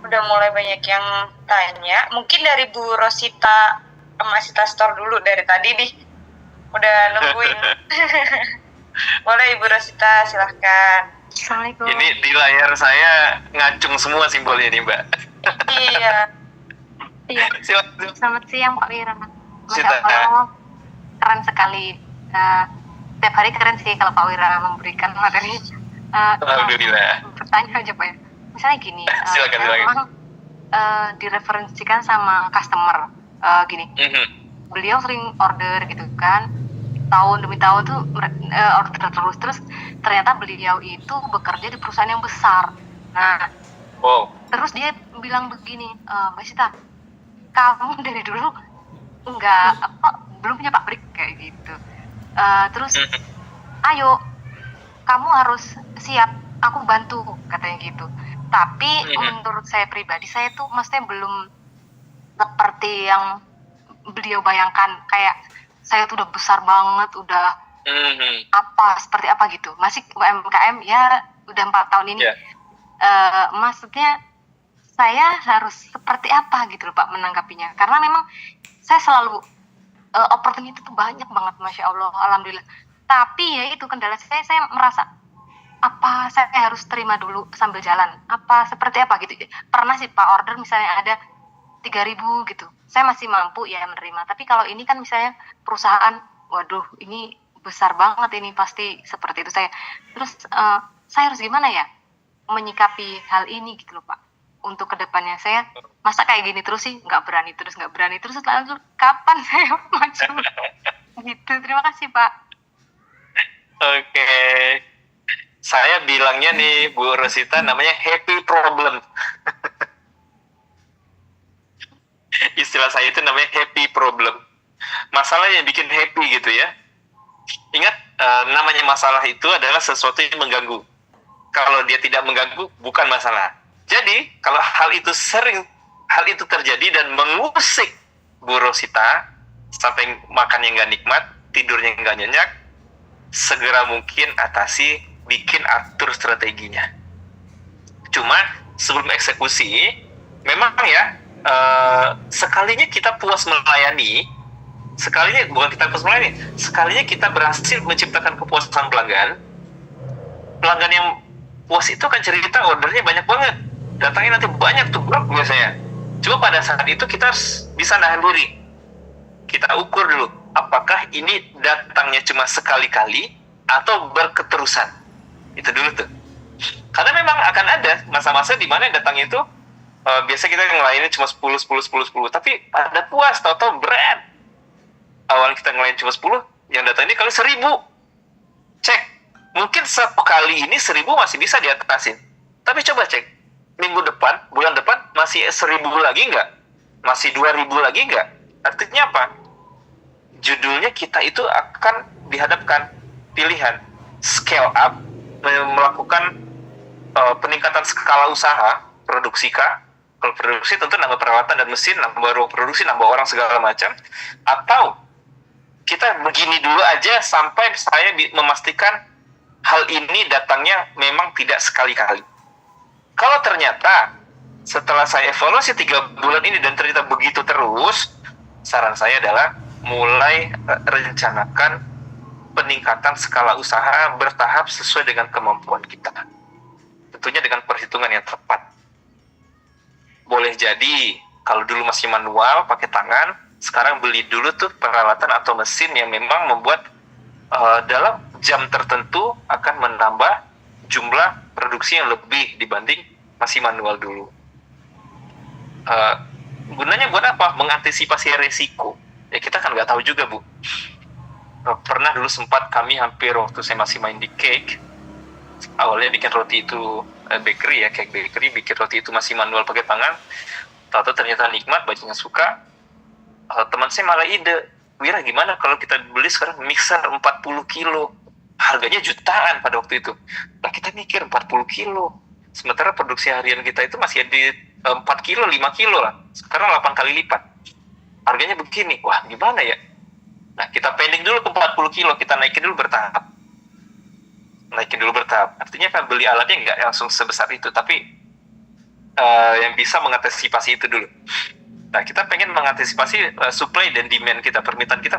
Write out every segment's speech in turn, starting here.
udah mulai banyak yang tanya. Mungkin dari Bu Rosita Masita Store dulu dari tadi nih. Udah nungguin. Boleh Ibu Rosita, silahkan. Assalamualaikum. Ini di layar saya ngacung semua simbolnya nih, Mbak. Iya. Iya. Silakan. Selamat siang Pak Wira. Masya Silakan. Allah, keren sekali. Tiap hari keren sih kalau Pak Wira memberikan materi. Alhamdulillah. Bertanya aja Pak ya. Misalnya gini, Silakan. memang direferensikan sama customer gini. Beliau sering order gitu kan, tahun demi tahun tuh order terus ternyata beliau itu bekerja di perusahaan yang besar. Nah, terus dia bilang begini, Mbak Sita, kamu dari dulu belum punya pabrik kayak gitu. Terus ayo kamu harus siap, aku bantu katanya gitu. Tapi menurut saya pribadi, saya tuh maksudnya belum seperti yang beliau bayangkan, kayak saya tuh udah besar banget, udah seperti apa gitu. Masih UMKM ya udah 4 tahun ini. Maksudnya saya harus seperti apa gitu loh Pak menanggapinya. Karena memang saya selalu opportunity itu banyak banget, Masya Allah, Alhamdulillah. Tapi ya itu kendala saya merasa apa saya harus terima dulu sambil jalan, apa seperti apa gitu. Pernah sih Pak order misalnya ada 3.000 gitu, saya masih mampu ya menerima. Tapi kalau ini kan misalnya perusahaan, waduh ini besar banget, ini pasti seperti itu saya. Terus saya harus gimana ya menyikapi hal ini gitu loh Pak. Untuk kedepannya saya masa kayak gini terus sih, nggak berani terus lalu kapan saya maju gitu. Terima kasih Pak. Oke. Saya bilangnya nih Bu Rosita, namanya happy problem. Istilah saya itu namanya happy problem. Masalah yang bikin happy gitu ya. Ingat, namanya masalah itu adalah sesuatu yang mengganggu. Kalau dia tidak mengganggu, bukan masalah. Jadi, kalau hal itu terjadi dan mengusik Bu Rosita, sampai makannya nggak nikmat, tidurnya nggak nyenyak, segera mungkin atasi, bikin atur strateginya. Cuma, sebelum eksekusi, memang ya, sekalinya kita puas melayani, sekalinya kita berhasil menciptakan kepuasan pelanggan yang puas itu kan cerita ordernya banyak banget, datangnya nanti banyak tuh blok biasanya. Cuma pada saat itu kita harus bisa nahan diri, kita ukur dulu apakah ini datangnya cuma sekali-kali atau berketerusan. Itu dulu tuh, karena memang akan ada masa-masa di mana datangnya itu biasa kita ngelayanin cuma 10, tapi ada puas, tau-tau berat. Awal kita ngelayanin cuma 10, yang datang ini kali 1.000. Cek, mungkin 1 kali ini 1.000 masih bisa diatasin. Tapi coba cek, minggu depan, bulan depan, masih 1.000 lagi nggak? Masih 2.000 lagi nggak? Artinya apa? Judulnya kita itu akan dihadapkan pilihan scale up, melakukan peningkatan skala usaha, produksi kah? Kalau produksi tentu nambah peralatan dan mesin, nambah ruang produksi, nambah orang segala macam. Atau kita begini dulu aja sampai saya memastikan hal ini datangnya memang tidak sekali-kali. Kalau ternyata setelah saya evaluasi 3 bulan ini dan ternyata begitu terus, saran saya adalah mulai rencanakan peningkatan skala usaha bertahap sesuai dengan kemampuan kita. Tentunya dengan perhitungan yang tepat. Boleh jadi kalau dulu masih manual pakai tangan, sekarang beli dulu tuh peralatan atau mesin yang memang membuat dalam jam tertentu akan menambah jumlah produksi yang lebih dibanding masih manual dulu. Gunanya buat apa? Mengantisipasi resiko. Ya kita kan nggak tahu juga Bu. Pernah dulu sempat kami hampir waktu saya masih main di cake, awalnya bikin roti itu bakery ya, cake bakery, bikin roti itu masih manual pakai tangan. Tahu-tahu ternyata nikmat, banyak yang suka. Teman saya malah ide, Wira gimana kalau kita beli sekarang mixer 40 kilo, harganya jutaan pada waktu itu. Nah kita mikir 40 kilo, sementara produksi harian kita itu masih di 4 kilo, 5 kilo lah, sekarang 8 kali lipat. Harganya begini, wah gimana ya? Nah kita pending dulu ke 40 kilo, kita naikin dulu bertahap. Artinya kan beli alatnya nggak langsung sebesar itu, tapi yang bisa mengantisipasi itu dulu. Nah, kita pengen mengantisipasi supply dan demand kita, permintaan kita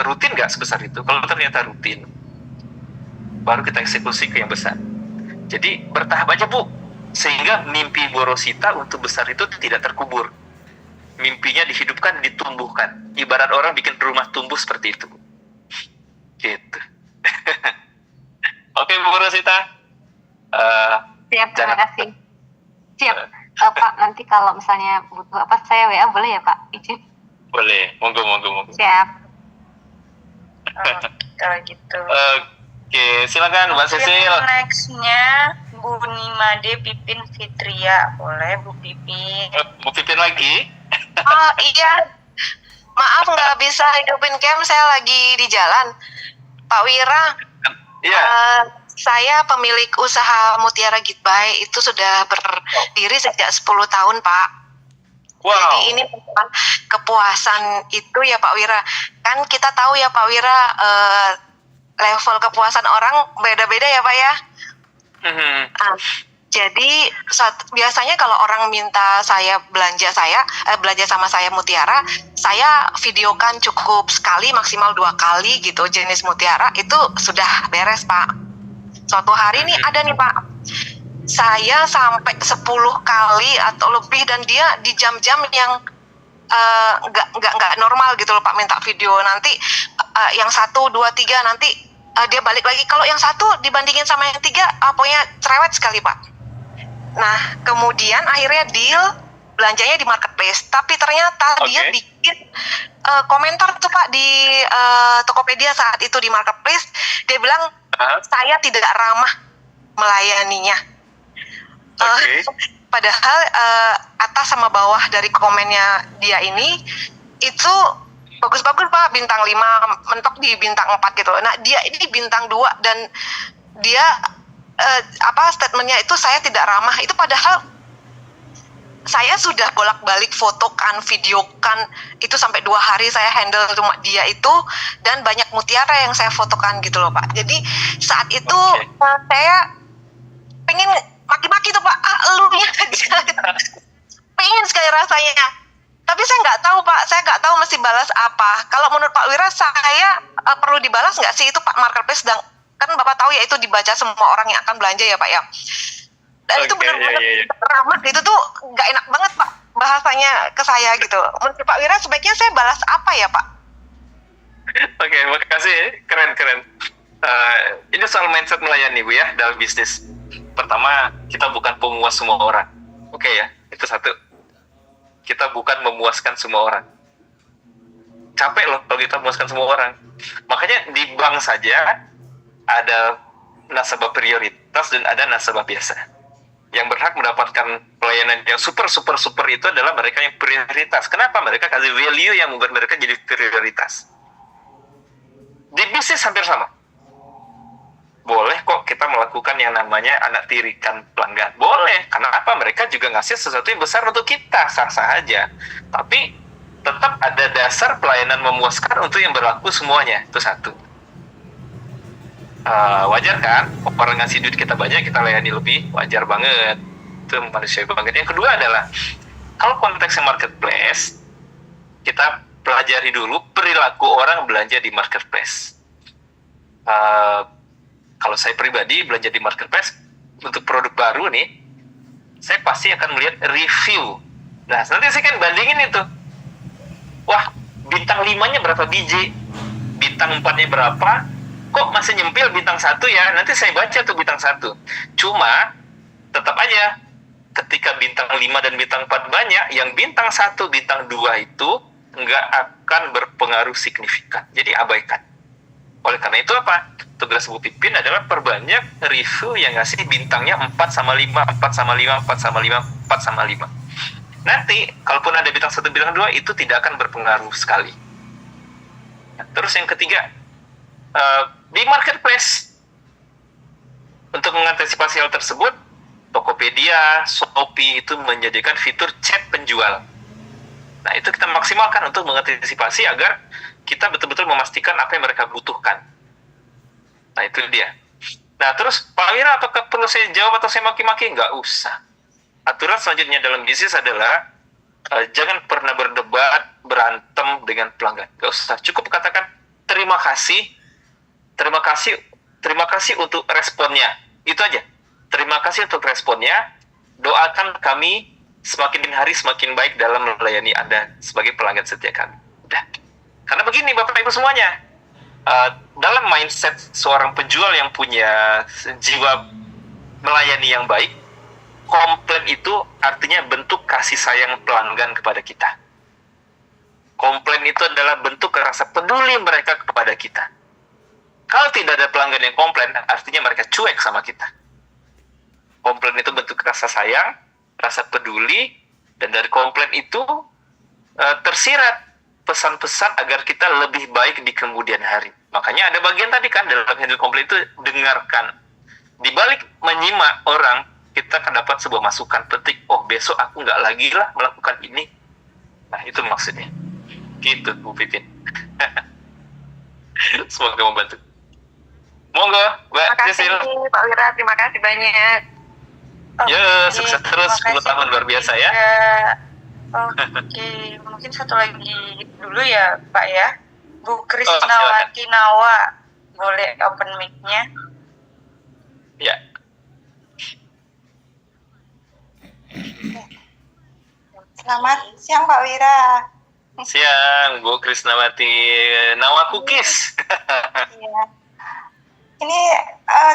rutin nggak sebesar itu. Kalau ternyata rutin, baru kita eksekusi ke yang besar. Jadi bertahap aja Bu, sehingga mimpi Bu Rosita untuk besar itu tidak terkubur. Mimpinya dihidupkan, ditumbuhkan. Ibarat orang bikin rumah tumbuh seperti itu. Gitu. Oke Bu Rosita. Siap, terima kasih. Siap. Pak, nanti kalau misalnya butuh apa, saya WA boleh ya Pak? Izin? Boleh, monggo. Siap. Kalau gitu. Oke, silakan Mbak Cecil. Nextnya Bu Nimade Pipin Fitria, boleh Bu Pipin. Bu Pipin lagi? Oh iya, maaf nggak bisa hidupin cam, saya lagi di jalan. Pak Wira, Iya. saya pemilik usaha Mutiara Gitbay, itu sudah berdiri sejak 10 tahun Pak. Wow. Jadi ini kepuasan itu ya Pak Wira. Kan kita tahu ya Pak Wira, level kepuasan orang beda-beda ya Pak ya. Jadi biasanya kalau orang minta saya belanja sama saya Mutiara, saya videokan cukup sekali, maksimal 2 kali gitu jenis Mutiara, itu sudah beres Pak. Suatu hari nih ada nih Pak, saya sampai 10 kali atau lebih, dan dia di jam-jam yang nggak normal gitu loh Pak, minta video. Nanti yang 1, 2, 3 nanti dia balik lagi. Kalau yang 1 dibandingin sama yang 3 pokoknya cerewet sekali Pak. Nah kemudian akhirnya deal belanjanya di marketplace, tapi ternyata dia bikin komentar tuh Pak di Tokopedia saat itu di marketplace. Dia bilang saya tidak ramah melayaninya. Padahal atas sama bawah dari komennya dia ini itu bagus-bagus Pak, bintang 5, mentok di bintang 4 gitu. Nah dia ini bintang 2, dan dia statementnya itu saya tidak ramah. Itu padahal saya sudah bolak-balik fotokan, videokan, itu sampai 2 hari saya handle cuma dia itu, dan banyak mutiara yang saya fotokan gitu loh Pak. Jadi saat itu saya pengen maki-maki tuh Pak, elunya aja. Pengen sekali rasanya. Tapi saya nggak tahu Pak, saya nggak tahu mesti balas apa. Kalau menurut Pak Wira, saya perlu dibalas nggak sih itu Pak marketplace? Dan kan Bapak tahu ya itu dibaca semua orang yang akan belanja ya Pak ya. Dan itu benar-benar ramah, itu tuh nggak enak banget Pak bahasanya ke saya gitu. Menurut Pak Wira sebaiknya saya balas apa ya Pak? Oke, makasih, keren. Ini soal mindset melayani Bu ya dalam bisnis. Pertama, kita bukan pemuas semua orang. Oke ya, itu satu. Kita bukan memuaskan semua orang. Capek loh kalau kita memuaskan semua orang. Makanya di bank saja ada nasabah prioritas dan ada nasabah biasa. Yang berhak mendapatkan pelayanan yang super itu adalah mereka yang prioritas. Kenapa? Mereka kasih value yang membuat mereka jadi prioritas. Di bisnis hampir sama. Boleh kok kita melakukan yang namanya anak tirikan pelanggan. Boleh. Kenapa? Mereka juga ngasih sesuatu yang besar untuk kita. Sah-sah aja. Tapi tetap ada dasar pelayanan memuaskan untuk yang berlaku semuanya. Itu satu. Wajar kan? Orang ngasih duit kita banyak, kita layani lebih. Wajar banget. Itu manusiawi banget. Yang kedua adalah, kalau konteksnya marketplace, kita pelajari dulu perilaku orang belanja di marketplace. Kalau saya pribadi belanja di marketplace untuk produk baru nih, saya pasti akan melihat review. Nah, nanti saya kan bandingin itu. Wah, bintang 5-nya berapa biji? Bintang 4-nya berapa? Kok masih nyempil bintang 1 ya? Nanti saya baca tuh bintang 1. Cuma, tetap aja, ketika bintang 5 dan bintang 4 banyak, yang bintang 1, bintang 2 itu nggak akan berpengaruh signifikan. Jadi abaikan. Oleh karena itu apa? Tugas Bu Pipin adalah perbanyak review yang ngasih bintangnya 4/5, 4/5, 4/5, 4/5. Nanti, kalaupun ada bintang 1, bintang 2, itu tidak akan berpengaruh sekali. Terus yang ketiga, di marketplace, untuk mengantisipasi hal tersebut, Tokopedia, Shopee itu menjadikan fitur chat penjual. Nah, itu kita maksimalkan untuk mengantisipasi agar kita betul-betul memastikan apa yang mereka butuhkan. Nah, itu dia. Nah, terus Pak Wira, apakah perlu saya jawab atau saya maki-maki? Nggak usah. aturan selanjutnya dalam bisnis adalah jangan pernah berdebat, berantem dengan pelanggan. Gak usah, cukup katakan terima kasih untuk responnya. Itu aja. Terima kasih untuk responnya. Doakan kami semakin hari semakin baik dalam melayani Anda sebagai pelanggan setia kami. Udah. Karena begini Bapak Ibu semuanya, dalam mindset seorang penjual yang punya jiwa melayani yang baik, komplain itu artinya bentuk kasih sayang pelanggan kepada kita. Komplain itu adalah bentuk rasa peduli mereka kepada kita. Kalau tidak ada pelanggan yang komplain, artinya mereka cuek sama kita. Komplain itu bentuk rasa sayang, rasa peduli, dan dari komplain itu tersirat pesan-pesan agar kita lebih baik di kemudian hari. Makanya ada bagian tadi kan dalam handle komplain itu, dengarkan. Di balik menyimak orang, kita akan dapat sebuah masukan petik. Oh, besok aku nggak lagi lah melakukan ini. Nah, itu maksudnya. Gitu, Bu Pipin. Semoga membantu. Monggo, Mbak Cecil. Terima kasih Pak Wira, terima kasih banyak. Ya, sukses terus 10 tahun luar biasa ya. Oke, mungkin satu lagi dulu ya Pak ya. Bu silakan. Krisnawati Nawa, boleh open mic-nya? Ya. Selamat siang Pak Wira. Siang, Bu Krisnawati Nawa Cookies. Iya. Ini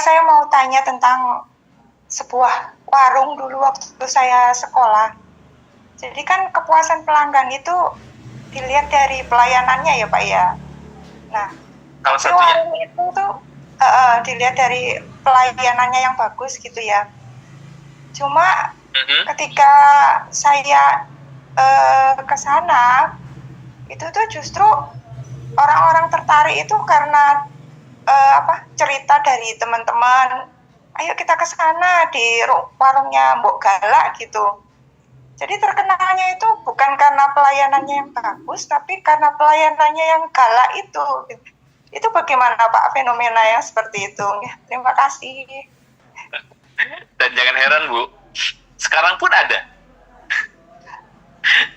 saya mau tanya tentang sebuah warung dulu waktu saya sekolah. Jadi kan kepuasan pelanggan itu dilihat dari pelayanannya ya Pak ya. Nah, Salah di satunya. warung itu tuh dilihat dari pelayanannya yang bagus gitu ya. Cuma ketika saya ke sana, itu tuh justru orang-orang tertarik itu karena cerita dari teman-teman. Ayo kita ke sana di warungnya Mbok Galak gitu. Jadi terkenalnya itu bukan karena pelayanannya yang bagus, tapi karena pelayanannya yang galak itu. Itu bagaimana Pak fenomena yang seperti itu? Ya, terima kasih. Dan jangan heran Bu, sekarang pun ada.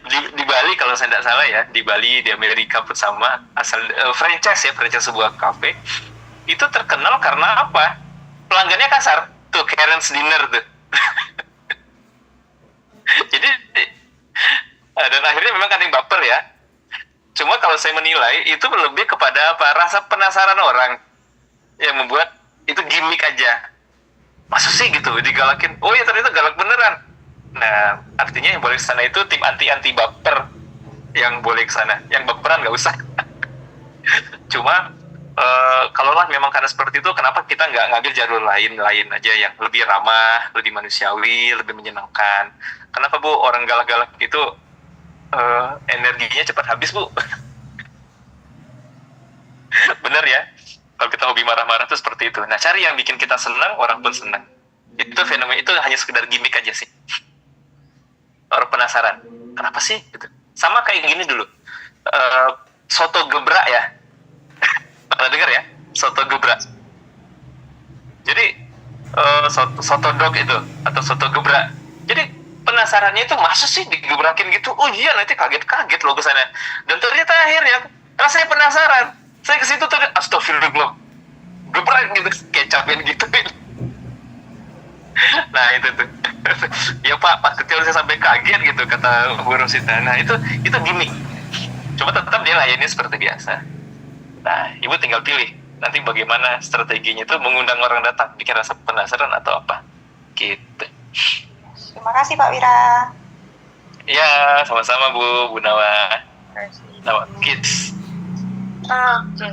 Di Bali kalau saya tidak salah ya, di Bali, di Amerika pun sama, asal franchise sebuah kafe, itu terkenal karena apa? Pelanggannya kasar, tuh Karen's Dinner tuh. Jadi dan akhirnya memang kan yang baper ya. Cuma kalau saya menilai itu lebih kepada apa? Rasa penasaran orang yang membuat itu gimmick aja. Masa sih gitu digalakin? Oh ya ternyata galak beneran. Nah artinya yang boleh ke sana itu tim anti baper yang boleh ke sana. Yang baperan nggak usah. Cuma kalaulah memang karena seperti itu, kenapa kita nggak ngambil jalur lain aja yang lebih ramah, lebih manusiawi, lebih menyenangkan? Kenapa Bu orang galak-galak itu energinya cepat habis Bu? Bener ya? Kalau kita hobi marah-marah itu seperti itu. Nah cari yang bikin kita senang, orang pun senang. Itu fenomena itu hanya sekedar gimmick aja sih. Orang penasaran, kenapa sih? Gitu. Sama kayak gini dulu, soto gebrak ya. Pernah dengar ya, soto gebrak. Jadi soto dog itu atau soto gebrak. Jadi penasarannya itu masa sih digebrakin gitu? Oh iya, nanti kaget loh ke sana. Dan ternyata akhirnya rasanya penasaran. Saya ke situ tadi, astagfirullah, gebrak gitu, kecapin gitu. Nah itu tuh. Ya Pak, pas kecil saya sampai kaget gitu kata Bu Rosita. Nah itu gimmick. Cuma tetap dia layani seperti biasa. Nah, Ibu tinggal pilih nanti bagaimana strateginya itu mengundang orang datang, bikin rasa penasaran atau apa. Gitu. Terima kasih Pak Wira. Ya, sama-sama Bu Nawa. Nawa Kids. Oke,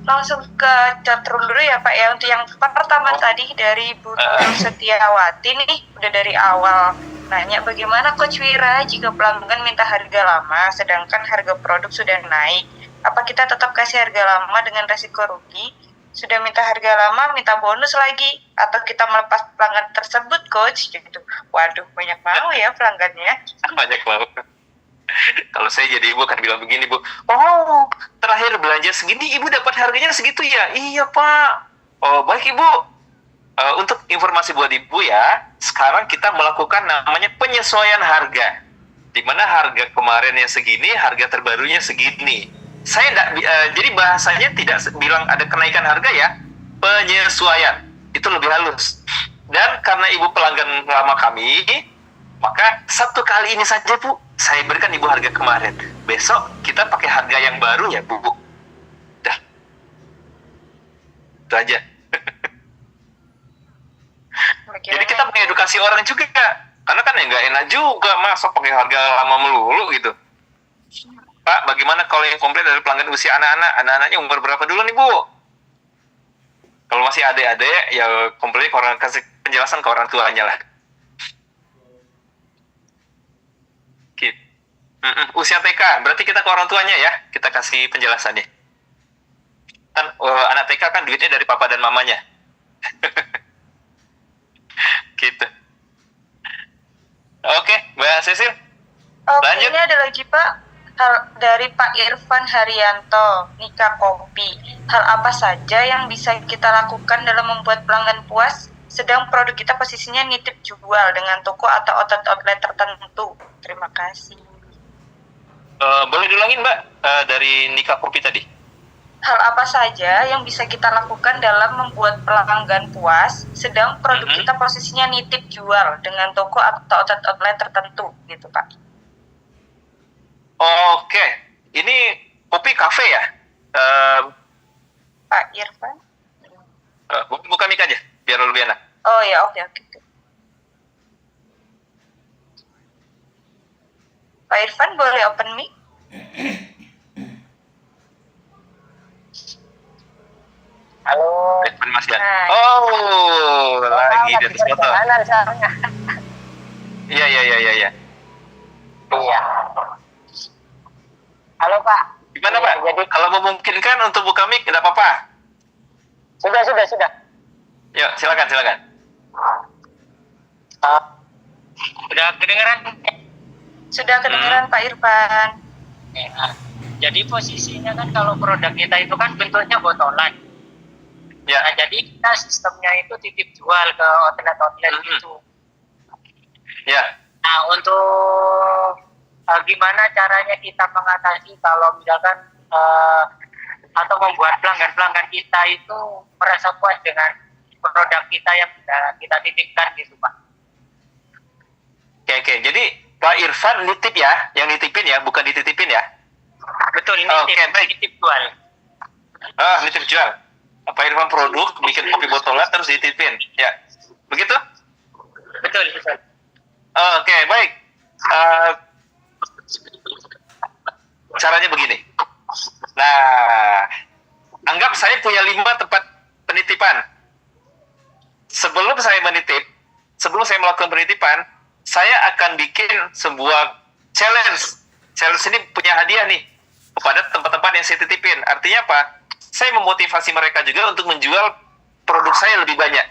langsung ke chatroom dulu ya Pak ya. Untuk yang pertama tadi dari Bu Setiawati nih, udah dari awal nanya bagaimana Coach Wira jika pelanggan minta harga lama sedangkan harga produk sudah naik. Apa kita tetap kasih harga lama dengan resiko rugi? Sudah minta harga lama, minta bonus lagi? Atau kita melepas pelanggan tersebut, Coach? Gitu. Waduh, banyak mau ya pelanggannya. Banyak mau. Kalau saya jadi ibu akan bilang begini, Bu. Oh, terakhir belanja segini, Ibu dapat harganya segitu ya? Iya, Pak. Oh, baik, Ibu. untuk informasi buat Ibu ya, sekarang kita melakukan namanya penyesuaian harga. Di mana harga kemarinnya segini, harga terbarunya segini. Saya jadi bahasanya tidak bilang ada kenaikan harga ya, penyesuaian. Itu lebih halus. Dan karena Ibu pelanggan lama kami, maka 1 kali ini saja Bu, saya berikan Ibu harga kemarin. Besok kita pakai harga yang baru ya Bu. Dah. Itu aja. Jadi kita mengedukasi orang juga, karena kan ya nggak enak juga masa pakai harga lama melulu gitu. Pak, bagaimana kalau yang komplit dari pelanggan usia anak-anaknya umur berapa dulu nih Bu? Kalau masih adik-adik ya komplit orang kasih penjelasan ke orang tuanya lah. Gitu. Usia TK, berarti kita ke orang tuanya ya, kita kasih penjelasannya. Kan anak TK kan duitnya dari papa dan mamanya. Gitu. Oke, Mbak Cecil. Lanjut. Ini ada lagi Pak, dari Pak Irfan Haryanto, Nika Kopi. Hal apa saja yang bisa kita lakukan dalam membuat pelanggan puas, sedang produk kita posisinya nitip jual dengan toko atau outlet tertentu? Terima kasih. Boleh diulangin Mbak, dari Nika Kopi tadi. Hal apa saja yang bisa kita lakukan dalam membuat pelanggan puas, sedang produk kita posisinya nitip jual dengan toko atau outlet tertentu, gitu Pak. Oke, ini kopi kafe ya? Pak Irfan? Buka mic aja, biar lebih enak. Oh ya, oke. Pak Irfan boleh open mic? Halo. Irfan Mas ya. Hai. Oh, lagi di atas motor. Iya. Iya. Halo Pak. Gimana Pak? Jadi Kalau memungkinkan untuk buka mic, tidak apa-apa. sudah. Yuk, silakan. Sudah kedengeran? Sudah kedengeran Pak Irfan. Ya. Jadi posisinya kan kalau produk kita itu kan bentuknya botolan. Ya. Nah, jadi kita sistemnya itu titip jual ke outlet gitu. Ya. Nah, untuk gimana caranya kita mengatasi kalau misalkan atau membuat pelanggan kita itu merasa puas dengan produk kita yang kita titipkan gitu Pak. Oke. Jadi Pak Irfan nitip ya, yang nitipin ya, bukan dititipin ya. Betul, ini Oke, baik. titip jual. Nitip jual. Pak Irfan produk, bikin kopi botolan terus dititipin. Ya, begitu? Betul. Oke, baik. Caranya begini. Nah, anggap saya punya 5 tempat penitipan. Sebelum saya melakukan penitipan, saya akan bikin sebuah challenge. Challenge ini punya hadiah nih kepada tempat-tempat yang saya titipin. Artinya apa? Saya memotivasi mereka juga untuk menjual produk saya lebih banyak.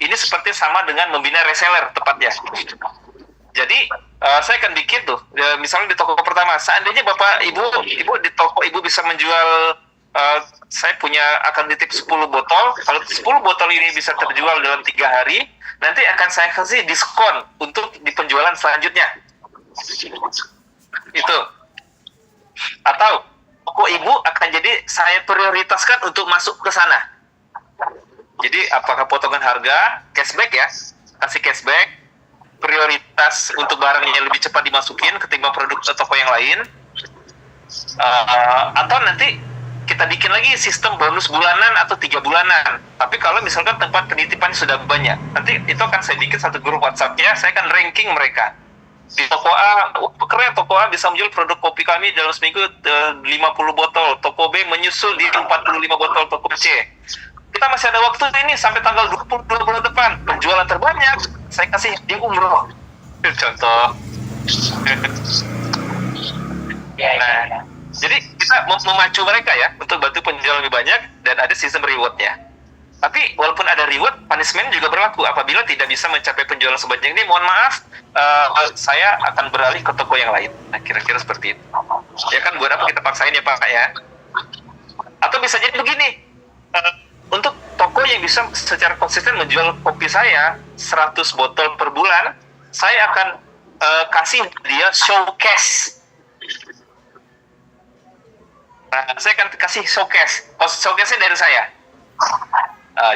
Ini seperti sama dengan membina reseller tepatnya. Jadi saya akan bikin tuh, misalnya di toko pertama, seandainya Bapak Ibu di toko Ibu bisa menjual, saya akan titip 10 botol, kalau 10 botol ini bisa terjual dalam 3 hari, nanti akan saya kasih diskon untuk di penjualan selanjutnya. Itu. Atau toko Ibu akan jadi saya prioritaskan untuk masuk ke sana. Jadi apakah potongan harga, cashback ya, kasih cashback, prioritas untuk barangnya lebih cepat dimasukin ketimbang produk toko yang lain, atau nanti kita bikin lagi sistem bonus bulanan atau 3 bulanan. Tapi kalau misalkan tempat penitipan sudah banyak, nanti itu akan saya bikin satu grup WhatsApp-nya, saya akan ranking mereka. Di toko A, keren, toko A bisa menjual produk kopi kami dalam seminggu 50 botol, toko B menyusul di 45 botol, toko C. Kita masih ada waktu ini sampai tanggal 22 bulan depan, penjualan terbanyak saya kasih di umroh. Contoh. Nah, jadi kita memacu mereka ya untuk bantu penjualan lebih banyak dan ada sistem rewardnya. Tapi walaupun ada reward, punishment juga berlaku. Apabila tidak bisa mencapai penjualan sebanyak ini, mohon maaf, saya akan beralih ke toko yang lain. Nah, kira-kira seperti itu. Ya kan, buat apa kita paksain ya Pak ya? Atau bisa jadi begini, untuk toko toko yang bisa secara konsisten menjual kopi saya 100 botol per bulan, saya akan kasih dia showcase. Nah, saya akan kasih showcase. Showcase-nya dari saya.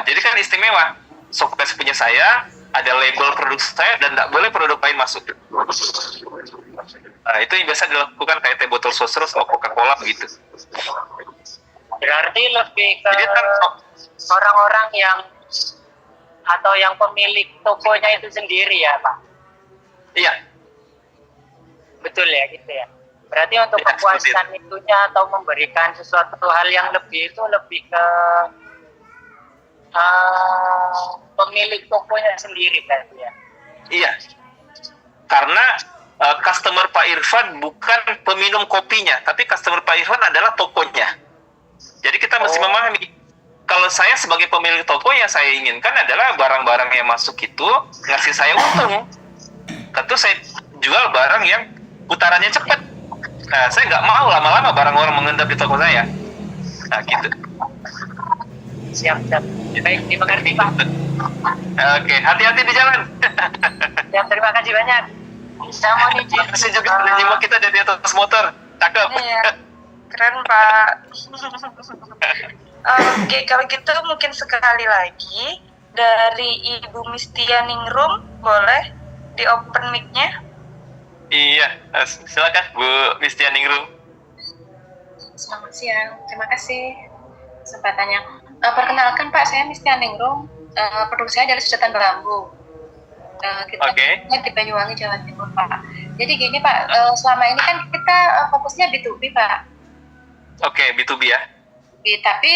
Jadi kan istimewa. Showcase punya saya, ada label produk saya, dan tidak boleh produk lain masuk. Nah, itu yang biasa dilakukan kayak teh botol sosro sama Coca-Cola begitu. Berarti lebih ke Jadi kan orang-orang yang atau yang pemilik tokonya itu sendiri ya Pak? iya, Betul ya gitu ya. Berarti untuk Ya, kepuasan itunya atau memberikan sesuatu hal yang lebih itu lebih ke pemilik tokonya sendiri berarti ya. iya. Karena customer Pak Irfan bukan peminum kopinya, tapi customer Pak Irfan adalah tokonya. Jadi kita mesti memahami, kalau saya sebagai pemilik toko yang saya inginkan adalah barang-barang yang masuk itu ngasih saya untung. Tentu saya jual barang yang putarannya cepat. Nah, saya nggak mau lama-lama barang orang mengendap di toko saya. Nah, gitu. Siap. Baik, dimengerti Pak. Oke, hati-hati di jalan. Siap, terima kasih banyak. Saya mau izin. Terima kasih juga udah nyimak kita dari atas motor. Cakep. Iya, keren Pak. Oke, kalau gitu mungkin sekali lagi dari Ibu Mistia Ningrum, boleh di open mic-nya? Iya, silakan Bu Mistia Ningrum. Selamat siang, terima kasih kesempatannya. Perkenalkan Pak, saya Mistia Ningrum. Produk saya adalah sedotan bambu. Kita di Banyuwangi, Jawa Timur, Pak. Jadi gini Pak, selama ini kan kita fokusnya B2B Pak. Oke, B2B ya. Tapi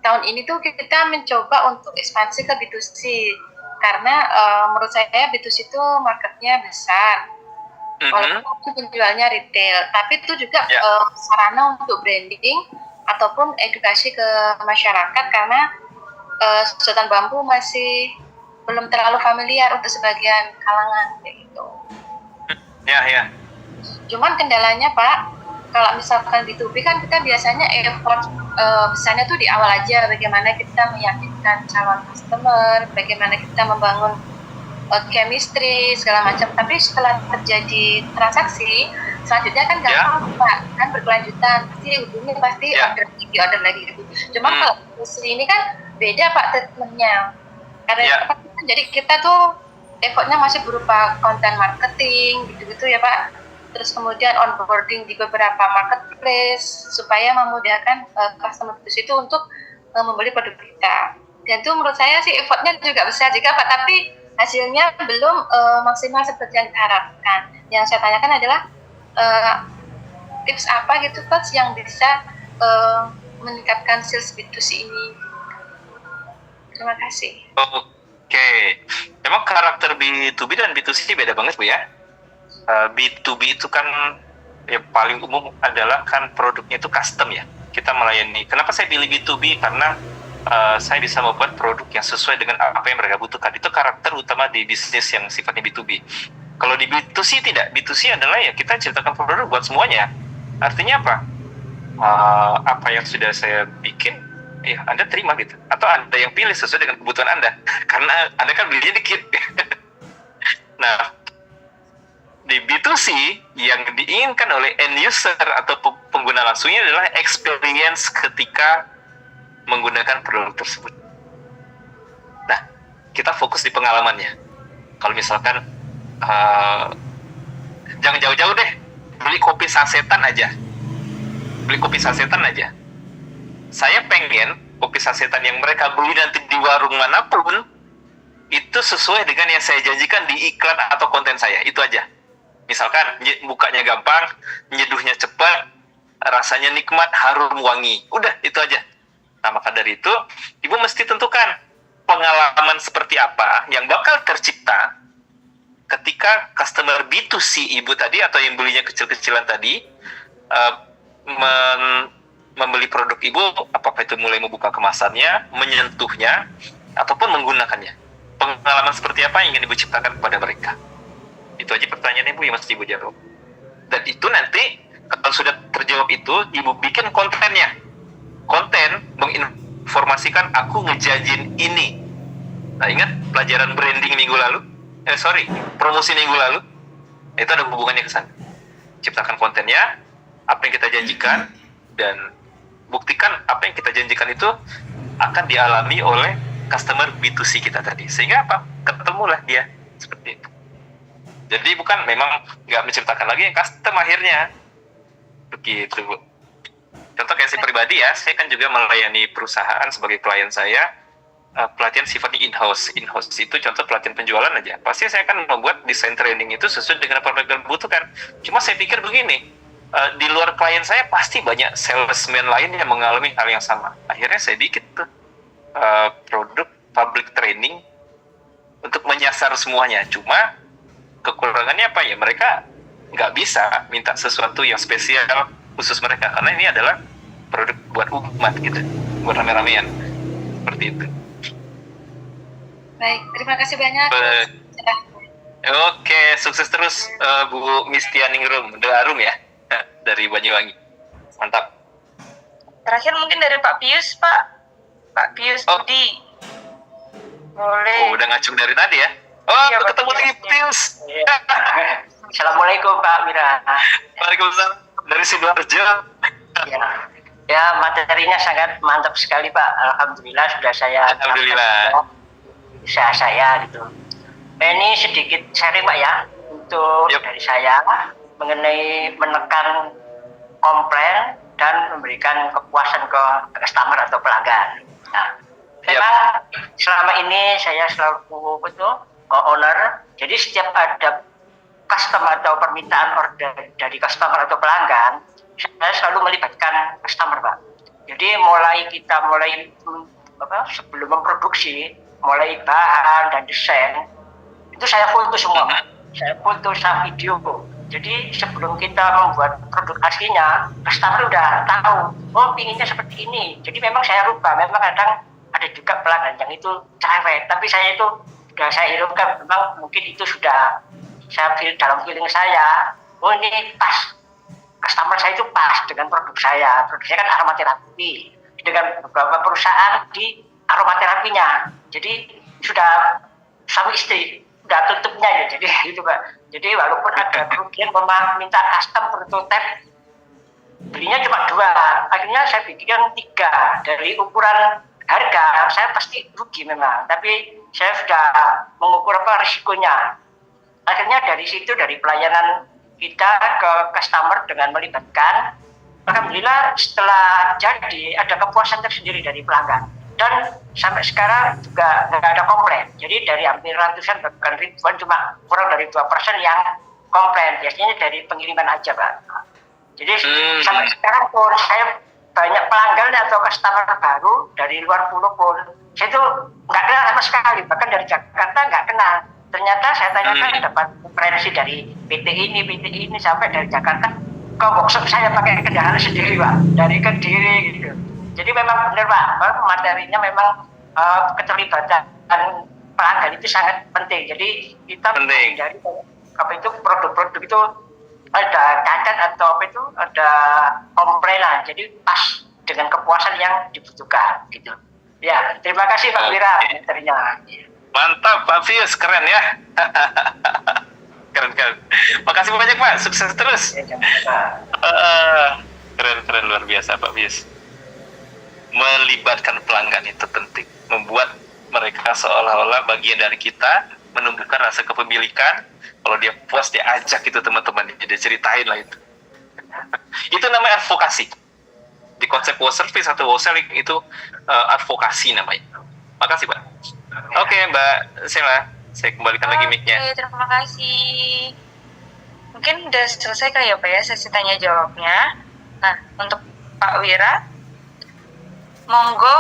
tahun ini tuh kita mencoba untuk ekspansi ke B2C. Karena menurut saya B2C itu marketnya besar. Walaupun penjualnya retail, tapi itu juga sarana untuk branding ataupun edukasi ke masyarakat karena sedotan bambu masih belum terlalu familiar untuk sebagian kalangan kayak gitu. Ya. Cuman kendalanya Pak, kalau misalkan B2B kan kita biasanya effort besarnya tuh di awal aja, bagaimana kita meyakinkan calon customer, bagaimana kita membangun chemistry segala macam. Tapi setelah terjadi transaksi selanjutnya kan gampang Pak, kan berkelanjutan, pasti order lagi gitu. Cuma kalau industri ini kan beda Pak treatmentnya, karena jadi kita tuh effortnya masih berupa konten marketing gitu-gitu ya Pak, terus kemudian onboarding di beberapa marketplace supaya memudahkan customer itu untuk membeli produk kita. Dan itu menurut saya sih effortnya juga besar juga Pak, tapi hasilnya belum maksimal seperti yang diharapkan. Yang saya tanyakan adalah tips apa gitu Coach yang bisa meningkatkan sales B2C ini. Terima kasih. Oke. Memang karakter B2B dan B2C beda banget Bu ya. B2B itu kan yang paling umum adalah kan produknya itu custom ya. Kita melayani. Kenapa saya pilih B2B? Karena saya bisa membuat produk yang sesuai dengan apa yang mereka butuhkan. Itu karakter utama di bisnis yang sifatnya B2B. Kalau di B2C tidak. B2C adalah ya kita ciptakan produk buat semuanya. Artinya apa? Apa yang sudah saya bikin, ya Anda terima gitu. Atau Anda yang pilih sesuai dengan kebutuhan Anda. Karena Anda kan belinya dikit. Nah, di B2C yang diinginkan oleh end user atau pengguna langsungnya adalah experience ketika menggunakan produk tersebut. Nah, kita fokus di pengalamannya. Kalau misalkan jangan jauh-jauh deh, beli kopi sasetan aja. Saya pengen kopi sasetan yang mereka beli nanti di warung manapun itu sesuai dengan yang saya janjikan di iklan atau konten saya. Itu aja. Misalkan bukanya gampang, nyeduhnya cepat, rasanya nikmat, harum wangi. Udah, itu aja. Nah, maka dari itu, Ibu mesti tentukan pengalaman seperti apa yang bakal tercipta ketika customer B2C Ibu tadi atau yang belinya kecil-kecilan tadi membeli produk Ibu, apakah itu mulai membuka kemasannya, menyentuhnya, ataupun menggunakannya. Pengalaman seperti apa yang ingin Ibu ciptakan kepada mereka? Itu aja pertanyaannya Bu yang mesti Ibu jawab. Dan itu nanti, kalau sudah terjawab itu, Ibu bikin kontennya. Konten formasikan aku ngejanjin ini. Nah, ingat pelajaran branding minggu lalu? Promosi minggu lalu? Itu ada hubungannya ke sana. Ciptakan kontennya, apa yang kita janjikan, dan buktikan apa yang kita janjikan itu akan dialami oleh customer B2C kita tadi. Sehingga apa? Ketemulah dia seperti itu. Jadi bukan memang nggak menciptakan lagi yang custom akhirnya. Begitu, Bu. Contoh kayak saya pribadi ya, saya kan juga melayani perusahaan sebagai klien saya, pelatihan sifatnya in-house. In-house itu contoh pelatihan penjualan aja. Pasti saya akan membuat desain training itu sesuai dengan apa yang dibutuhkan. Cuma saya pikir begini, di luar klien saya pasti banyak salesman lain yang mengalami hal yang sama. Akhirnya saya bikin tuh produk public training untuk menyasar semuanya. Cuma kekurangannya apa ya? Mereka nggak bisa minta sesuatu yang spesial khusus mereka, karena ini adalah produk buat umat gitu, buat rame-ramean seperti itu. Baik, terima kasih banyak. Oke, sukses terus Bu Mistianingrum, Arum ya, dari Banyuwangi. Mantap. Terakhir mungkin dari Pak Pius, Pak Pius Budi. Boleh. Udah ngacung dari tadi ya. Iya, Ketemu lagi Pius. Assalamualaikum Pak Wira. Waalaikumsalam. Dari Sidoarjo. Ya, materinya sangat mantap sekali Pak. Alhamdulillah sudah saya. Alhamdulillah. Usaha saya gitu. Ini sedikit sharing Pak ya untuk dari saya mengenai menekan komplain dan memberikan kepuasan ke customer atau pelanggan. Nah, memang selama ini saya selalu owner. Jadi setiap ada customer atau permintaan order dari customer atau pelanggan, saya selalu melibatkan customer Pak. Jadi kita mulai sebelum memproduksi, mulai bahan dan desain, itu saya foto semua Pak. Saya foto, saya video. Jadi sebelum kita membuat produk aslinya, customer udah tahu, pinginnya seperti ini. Jadi memang saya rubah. Memang kadang ada juga pelanggan yang itu cerewet, tapi saya itu sudah saya hiraukan, memang mungkin itu sudah saya feel dalam feeling saya, ini pas, customer saya itu pas dengan produk saya. Produk saya kan aromaterapi, dengan beberapa perusahaan di aromaterapinya. Jadi sudah suami istri, sudah tutupnya ya. Jadi gitu Pak. Jadi walaupun ada kerugian minta custom prototype, belinya cuma 2, akhirnya saya bikin 3. Dari ukuran harga saya pasti rugi memang, tapi saya sudah mengukur risikonya. Akhirnya dari situ, dari pelayanan kita ke customer dengan melibatkan, alhamdulillah setelah jadi ada kepuasan tersendiri dari pelanggan. Dan sampai sekarang juga nggak ada komplain. Jadi dari hampir ratusan bahkan ribuan, cuma kurang dari 2% yang komplain. Biasanya dari pengiriman aja Pak. Jadi sampai sekarang pun saya banyak pelanggan atau customer baru dari luar pulau pun saya itu nggak kenal sama sekali, bahkan dari Jakarta nggak kenal. Ternyata saya tanyakan dapat referensi dari PT ini sampai dari Jakarta ke workshop saya pakai kendaraan sendiri Pak, dari Kediri gitu. Jadi memang benar Pak, materinya memang keterlibatan pelanggan itu sangat penting. Jadi kita menghindari itu produk-produk itu ada cacat atau ada komplainan. Jadi pas dengan kepuasan yang dibutuhkan gitu. Ya, terima kasih Pak Wira materinya. Mantap Pak Pius, keren ya. Keren. Makasih banyak Pak, sukses terus. Keren luar biasa Pak Pius. Melibatkan pelanggan itu penting, membuat mereka seolah-olah bagian dari kita, menumbuhkan rasa kepemilikan. Kalau dia puas, dia ajak itu teman-teman, dia ceritain lah itu. Itu namanya advokasi. Di konsep wow service atau wow selling itu advokasi namanya. Makasih Pak. Oke Mbak Sela, saya kembalikan lagi mic-nya. Oke, terima kasih. Mungkin udah selesai kali ya Pak ya sesi tanya jawabnya. Nah, untuk Pak Wira, monggo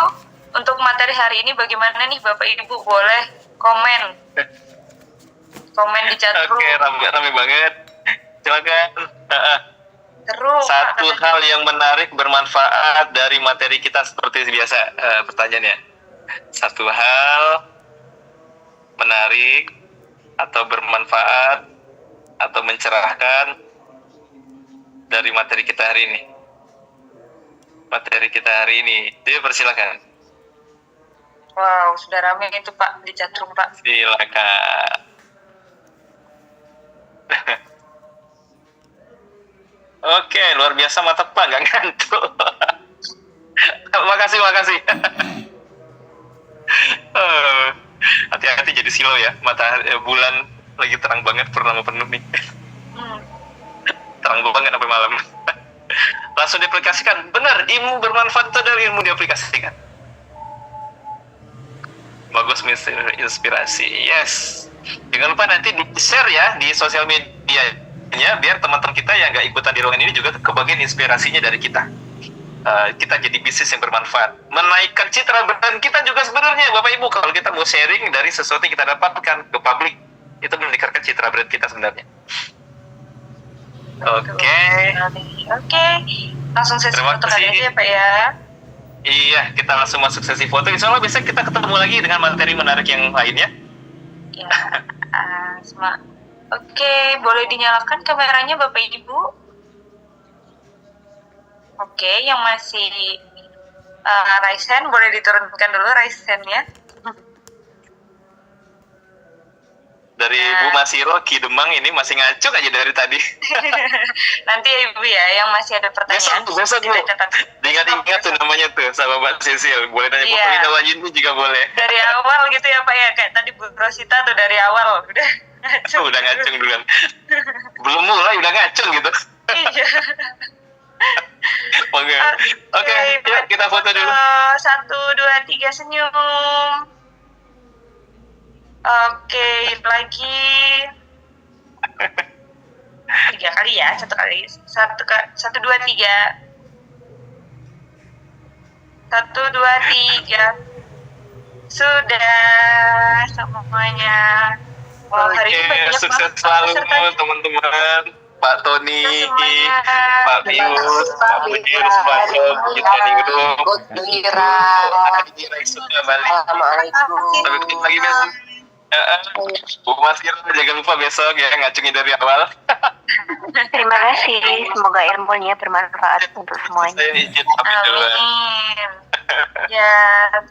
untuk materi hari ini bagaimana nih Bapak Ibu, boleh komen di chat room. Oke, rame banget. Silakan. Terus satu hal yang menarik, bermanfaat dari materi kita seperti biasa pertanyaannya. Satu hal menarik atau bermanfaat atau mencerahkan dari materi kita hari ini. Materi kita hari ini. Jadi persilakan. Wow, sudah ramai itu Pak di chatroom Pak. Silakan. Oke, luar biasa mantap Pak, nggak ngantuk. Makasih. Hati-hati jadi silau ya, bulan lagi terang banget, purnama penuh nih. Terang banget sampai malam. Langsung diaplikasikan. Benar, ilmu bermanfaat itu adalah ilmu diaplikasikan. Bagus, inspirasi. Yes. Jangan lupa nanti di-share ya di sosial medianya, biar teman-teman kita yang nggak ikutan di ruangan ini juga kebagian inspirasinya dari kita. Kita jadi bisnis yang bermanfaat. Menaikkan citra brand kita juga sebenarnya, Bapak Ibu, kalau kita mau sharing dari sesuatu yang kita dapatkan ke publik, itu meningkatkan citra brand kita sebenarnya. Oke. Langsung sesi foto kali aja ya Pak ya. Iya, kita langsung masuk sesi foto. Insya Allah besok kita ketemu lagi dengan materi menarik yang lainnya. Ya, Oke, boleh dinyalakan kameranya Bapak Ibu? Oke, yang masih raise hand boleh diturunkan dulu raise hand-nya. Dari Bu Masiro, Ki Demang ini masih ngacung aja dari tadi. Nanti ya Ibu ya, yang masih ada pertanyaan. Besok Bu. Diingat-ingat tuh namanya tuh sama Mbak Sisil. Boleh nanya Bu Frida Wajinmu juga boleh. Dari awal gitu ya Pak ya, kayak tadi Bu Rosita tuh dari awal udah ngacung. Udah ngacung duluan. Belum mulai udah ngacung gitu. Iya. Oke, yuk kita foto dulu. 1, 2, 3 senyum. Oke, lagi 3 kali ya, 1 kali. 1, 2, 3. 1, 2, 3. Sudah semuanya. Wah, hari ini banyak sukses banget selalu pesertanya. teman-teman. Pak Tony, Semuanya. Pak Pius, Pak Budius, Pak Sol, kita Ningrum, Assalamualaikum. sampai ketemu lagi besok. Bu Masiro, jangan lupa besok ya ngacungin dari awal. Terima kasih, semoga ilmunya bermanfaat untuk semuanya. Saya izin pamit duluan. Amin. Ya,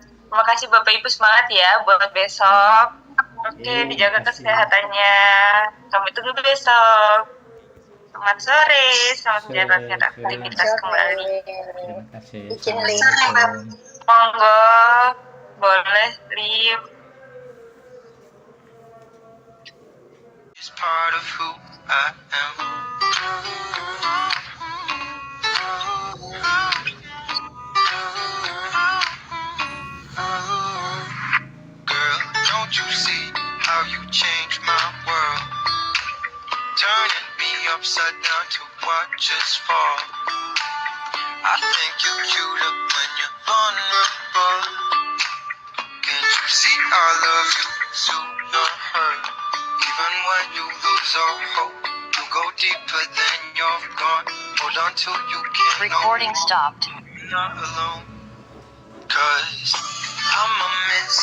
terima kasih Bapak Ibu, semangat ya buat besok. Oke, dijaga kesehatannya. Kami tunggu besok. Selamat sore, selamat menjalankan aktivitas kembali. Terima kasih. Monggo, boleh leave. It's part of who I am. Girl, don't you see how you changed my world? Turning me upside down to watch us fall. I think you're cuter when you're vulnerable. Can't you see I love you so you're hurt? Even when you lose all hope, you go deeper than you're gone. Hold on till you can't. Recording stopped. You're not alone. 'Cause I'm a miss